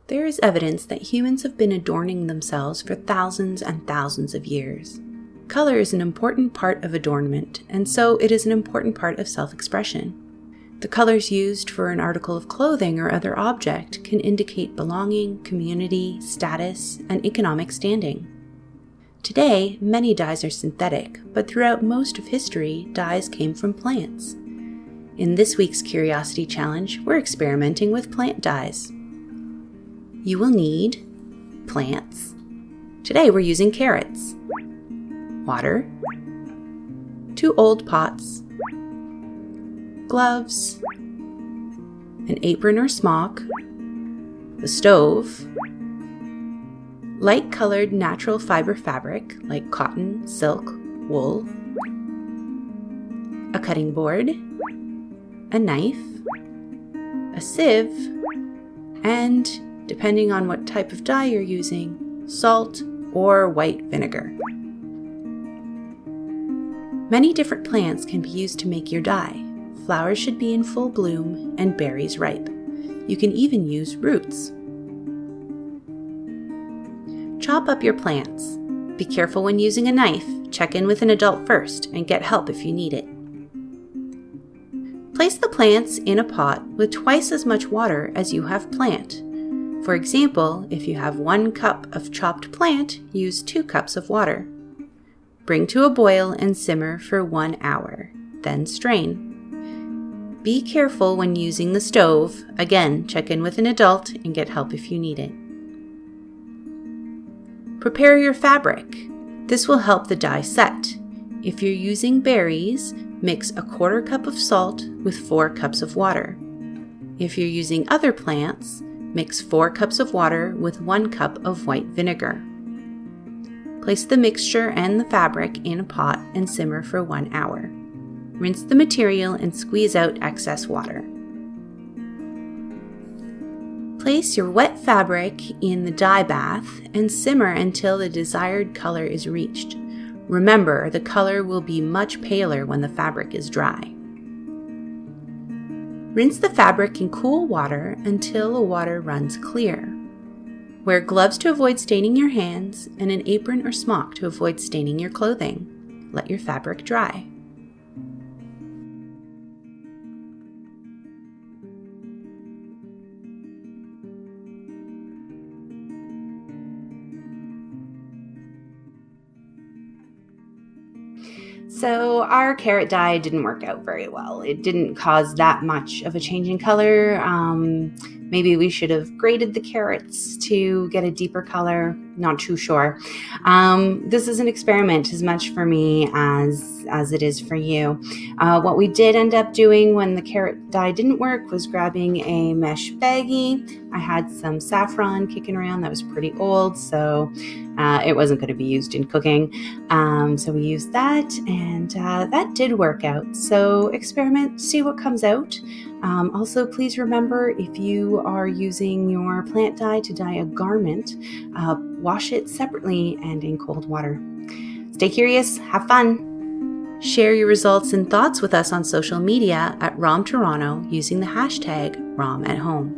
There is evidence that humans have been adorning themselves for thousands and thousands of years. Color is an important part of adornment, and so it is an important part of self-expression. The colors used for an article of clothing or other object can indicate belonging, community, status, and economic standing. Today, many dyes are synthetic, but throughout most of history, dyes came from plants. In this week's Curiosity Challenge, we're experimenting with plant dyes. You will need plants. Today we're using carrots, water, 2 old pots, gloves, an apron or smock, the stove, light-colored natural fiber fabric like cotton, silk, wool, a cutting board, a knife, a sieve, and, depending on what type of dye you're using, salt or white vinegar. Many different plants can be used to make your dye. Flowers should be in full bloom and berries ripe. You can even use roots. Chop up your plants. Be careful when using a knife. Check in with an adult first and get help if you need it. Place the plants in a pot with twice as much water as you have plant. For example, if you have 1 cup of chopped plant, use 2 cups of water. Bring to a boil and simmer for 1 hour, then strain. Be careful when using the stove. Again, check in with an adult and get help if you need it. Prepare your fabric. This will help the dye set. If you're using berries, mix a 1/4 cup of salt with 4 cups of water. If you're using other plants, mix 4 cups of water with 1 cup of white vinegar. Place the mixture and the fabric in a pot and simmer for 1 hour. Rinse the material and squeeze out excess water. Place your wet fabric in the dye bath and simmer until the desired color is reached. Remember, the color will be much paler when the fabric is dry. Rinse the fabric in cool water until the water runs clear. Wear gloves to avoid staining your hands and an apron or smock to avoid staining your clothing. Let your fabric dry. So our carrot dye didn't work out very well. It didn't cause that much of a change in color. Maybe we should have grated the carrots to get a deeper color. Not too sure. This is an experiment as much for me as it is for you. What we did end up doing when the carrot dye didn't work was grabbing a mesh baggie. I had some saffron kicking around that was pretty old, so it wasn't going to be used in cooking. So we used that, and that did work out. So experiment, see what comes out. Also, please remember, if you are using your plant dye to dye a garment, wash it separately and in cold water. Stay curious, have fun. Share your results and thoughts with us on social media at ROM Toronto using the hashtag ROM at Home.